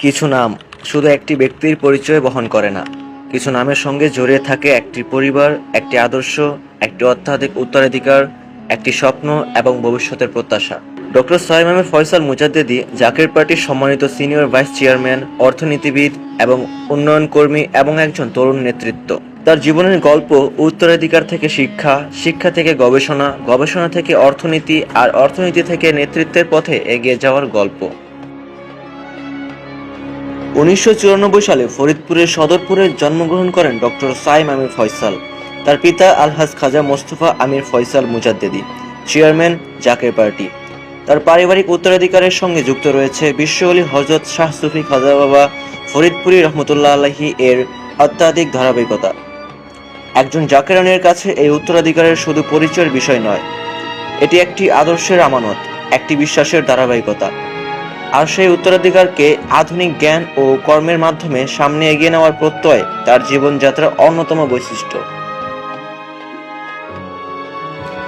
কিছু নাম শুধু একটি ব্যক্তির পরিচয় বহন করে না, কিছু নামের সঙ্গে জড়িয়ে থাকে একটি পরিবার, একটি আদর্শ, একটি অত্যাধিক উত্তরাধিকার, একটি স্বপ্ন এবং ভবিষ্যতের প্রত্যাশা। ডক্টর সাইম আহমেদ ফয়সাল মুজাদ্দেদী জাকের পার্টির সম্মানিত সিনিয়র ভাইস চেয়ারম্যান, অর্থনীতিবিদ এবং উন্নয়ন কর্মী এবং একজন তরুণ নেতৃত্ব। তার জীবনের গল্প উত্তরাধিকার থেকে শিক্ষা, শিক্ষা থেকে গবেষণা, গবেষণা থেকে অর্থনীতি আর অর্থনীতি থেকে নেতৃত্বের পথে এগিয়ে যাওয়ার গল্প। 1994 সালে ফরিদপুরের সদরপুরে জন্মগ্রহণ করেন ডক্টর সাইম আমির ফয়সাল। তার পিতা আলহাজ খাজা মোস্তফা আমির ফয়সাল মুজাদ্দেদী, চেয়ারম্যান জাকের পার্টি। তার পারিবারিক উত্তরাধিকারের সঙ্গে যুক্ত রয়েছে বিশ্ব ওলি হযরত শাহ সুফি খাজা বাবা ফরিদপুরি রহমতুল্লাহ আলাইহি এর অত্যাধিক ধারাবাহিকতা। একজন জাকেরানের কাছে এই উত্তরাধিকারের শুধু পরিচয়ের বিষয় নয়, এটি একটি আদর্শের আমানত, একটি বিশ্বাসের ধারাবাহিকতা। আর সেই উত্তরাধিকারকে আধুনিক জ্ঞান ও কর্মের মাধ্যমে সামনে এগিয়ে নেওয়ার প্রত্যয় তার জীবনযাত্রার অন্যতম বৈশিষ্ট্য।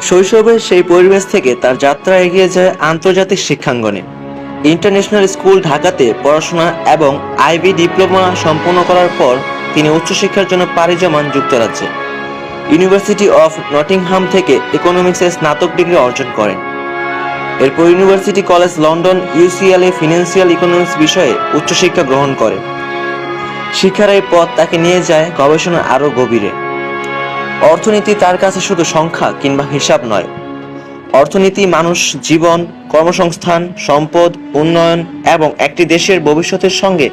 শৈশবের সেই পরিবেশ থেকে তার যাত্রা এগিয়ে যায় আন্তর্জাতিক শিক্ষাঙ্গনে। ইন্টারন্যাশনাল স্কুল ঢাকাতে পড়াশোনা এবং আইবি ডিপ্লোমা সম্পন্ন করার পর তিনি উচ্চশিক্ষার জন্য পাড়ি জমান যুক্তরাজ্যে। ইউনিভার্সিটি অফ নটিংহাম থেকে ইকোনমিক্সে স্নাতক ডিগ্রি অর্জন করেন। এরপর ইউনিভার্সিটি কলেজ লন্ডন ইউসিএল এ ফিনান্সিয়াল ইকোনমিক্স বিষয়ে উচ্চশিক্ষা গ্রহণ করেন। শিক্ষার এই পথ তাকে নিয়ে যায় গবেষণার আরও গভীরে। অর্থনীতি তার কাছে শুধু সংখ্যা কিংবা হিসাব নয়, অর্থনীতি মানুষ, জীবন, কর্মসংস্থান, সম্পদ, উন্নয়ন এবং একটি দেশের ভবিষ্যতের সঙ্গে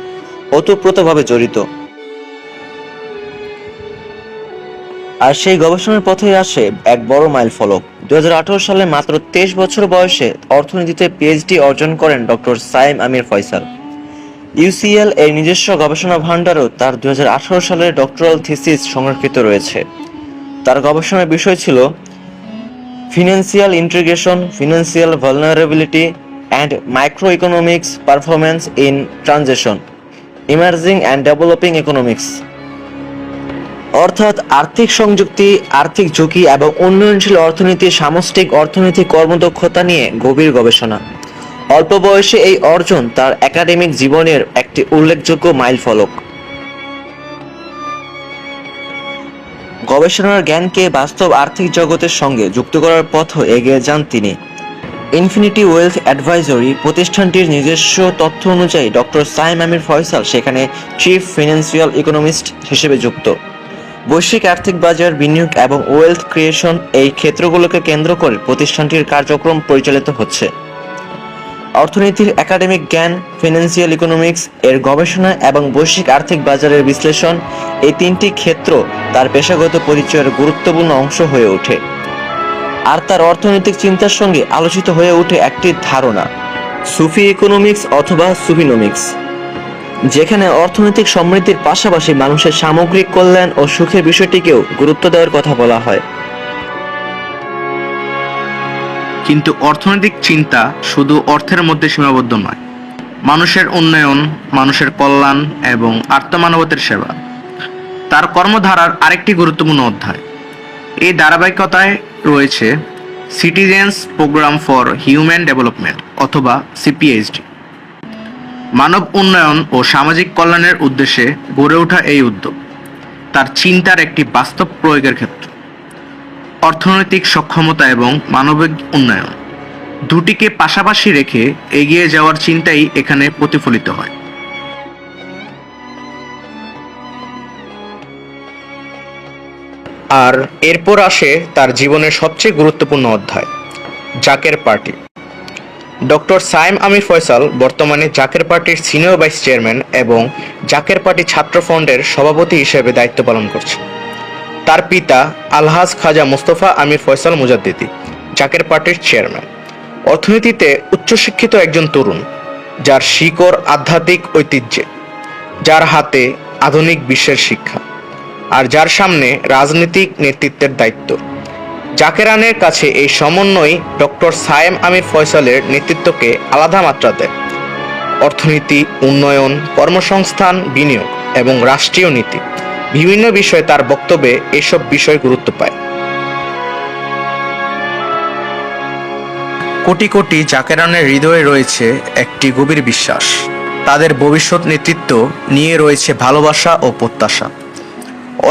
ওতপ্রোতভাবে জড়িত। আর সেই গবেষণার পথে আসে এক বড় মাইল ফলক। 2018 সালে মাত্র 23 বছর বয়সে অর্থনীতিতে পিএইচডি অর্জন করেন ডক্টর সাইম আমির ফয়সাল। ইউসিএল এর নিজস্ব গবেষণা ভান্ডারও তার 2018 সালের ডক্টরাল থিসিস সংরক্ষিত রয়েছে। তার গবেষণার বিষয় ছিল financial integration, financial vulnerability and micro economics performance in transition, emerging and developing economics. অর্থাৎ আর্থিক সংযুক্তি, আর্থিক ঝুঁকি এবং উন্নয়নশীল অর্থনীতির সামষ্টিক অর্থনৈতিক কর্মদক্ষতা নিয়ে গভীর গবেষণা। অল্প বয়সে এই অর্জন তার একাডেমিক জীবনের একটি উল্লেখযোগ্য মাইলফলক। গবেষণার জ্ঞানকে বাস্তব আর্থিক জগতের সঙ্গে যুক্ত করার পথে এগিয়ে যান তিনি। ইনফিনিটি ওয়েলথ অ্যাডভাইজরি প্রতিষ্ঠানটির নিজস্ব তথ্য অনুযায়ী ডক্টর সাইম আমির ফয়সাল সেখানে চিফ ফিনান্সিয়াল ইকোনমিস্ট হিসেবে যুক্ত। বৈশ্বিক আর্থিক বাজার, বিনিয়োগ এবং ওয়েলথ ক্রিয়েশন এই ক্ষেত্রগুলোকে কেন্দ্র করে প্রতিষ্ঠানটির কার্যক্রম পরিচালিত হচ্ছে। অর্থনীতির একাডেমিক জ্ঞান, ফিনান্সিয়াল ইকোনমিক্স এর গবেষণা এবং বৈশ্বিক আর্থিক বাজারের বিশ্লেষণ, এই তিনটি ক্ষেত্র তার পেশাগত পরিচয়ের গুরুত্বপূর্ণ অংশ হয়ে ওঠে। আর তার অর্থনৈতিক চিন্তার সঙ্গে আলোচিত হয়ে ওঠে একটি ধারণা, সুফি ইকোনমিক্স অথবা সুফিনোমিক্স, যেখানে অর্থনৈতিক সমৃদ্ধির পাশাপাশি মানুষের সামগ্রিক কল্যাণ ও সুখের বিষয়টিকেও গুরুত্ব দেওয়ার কথা বলা হয়। কিন্তু অর্থনৈতিক চিন্তা শুধু অর্থের মধ্যে সীমাবদ্ধ নয়। মানুষের উন্নয়ন, মানুষের কল্যাণ এবং আত্মমানবতার সেবা তার কর্মধারার আরেকটি গুরুত্বপূর্ণ অধ্যায়। এই ধারাবাহিকতায় রয়েছে citizens program for human development অথবা সিপিএইচডি। মানব উন্নয়ন ও সামাজিক কল্যাণের উদ্দেশ্যে গড়ে ওঠা এই উদ্যোগ তার চিন্তার একটি বাস্তব প্রয়োগের ক্ষেত্র। অর্থনৈতিক সক্ষমতা এবং মানবিক উন্নয়ন দুটিকে পাশাপাশি রেখে এগিয়ে যাওয়ার চিন্তাই এখানে প্রতিফলিত হয়। আর এরপর আসে তার জীবনের সবচেয়ে গুরুত্বপূর্ণ অধ্যায়, জাকের পার্টি। ডক্টর সাইম আমির ফয়সাল বর্তমানে জাকের পার্টির সিনিয়র ভাইস চেয়ারম্যান এবং জাকের পার্টি ছাত্র ফ্রন্টের সভাপতি হিসেবে দায়িত্ব পালন করছেন। তার পিতা আলহাজ খাজা মোস্তফা আমির ফয়সাল মুজাদ্দেদী, জাকের পার্টির চেয়ারম্যান। অর্থনীতিতে উচ্চশিক্ষিত একজন তরুণ, যার শিকড় আধ্যাত্মিক ঐতিহ্যে, যার হাতে আধুনিক বিশ্বের শিক্ষা, আর যার সামনে রাজনৈতিক নেতৃত্বের দায়িত্ব। জাকেরানের কাছে এই সমন্বয় ডক্টর সাইম আমির ফয়সালের নেতৃত্বকে আলাদা মাত্রা দেয়। অর্থনীতি, উন্নয়ন, কর্মসংস্থান, বিনিয়োগ এবং রাষ্ট্রীয় নীতি বিভিন্ন বিষয়ে তার বক্তব্যে এসব বিষয় গুরুত্ব পায়। কোটি কোটি জাকেরানের হৃদয়ে রয়েছে একটি গভীর বিশ্বাস, তাদের ভবিষ্যৎ নেতৃত্ব নিয়ে রয়েছে ভালোবাসা ও প্রত্যাশা।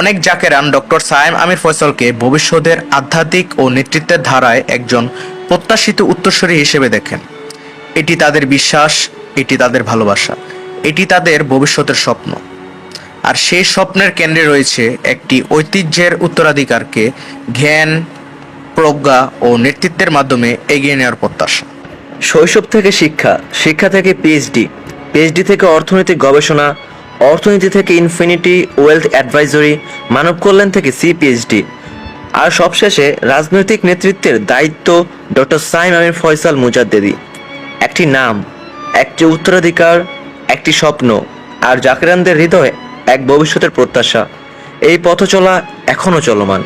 অনেক জাকেরান ডক্টর সায়েম আমির ফয়সালকে ভবিষ্যতের আধ্যাত্মিক ও নেতৃত্বের ধারায় একজন প্রত্যাশিত উত্তরসূরি হিসেবে দেখেন। এটি তাদের বিশ্বাস, এটি তাদের ভালোবাসা, এটি তাদের ভবিষ্যতের স্বপ্ন। আর সেই স্বপ্নের কেন্দ্রে রয়েছে একটি ঐতিহ্যের উত্তরাধিকারকে জ্ঞান, প্রজ্ঞা ও নেতৃত্বের মাধ্যমে এগিয়ে নেওয়ার প্রত্যাশা। শৈশব থেকে শিক্ষা, শিক্ষা থেকে পিএইচডি, পিএইচডি থেকে অর্থনৈতিক গবেষণা, অর্থনীতি থেকে ইনফিনিটি ওয়েলথ অ্যাডভাইজরি, মানব কল্যাণ থেকে সিপিএইচডি, আর সবশেষে রাজনৈতিক নেতৃত্বের দায়িত্ব ডক্টর সাইম আমির ফয়সাল মুজাদ্দেদি। একটি নাম, একটি উত্তরাধিকার, একটি স্বপ্ন, আর জাকেরানদের হৃদয়ে এক ভবিষ্যতের প্রত্যাশা। এই পথ চলা এখনও চলমান।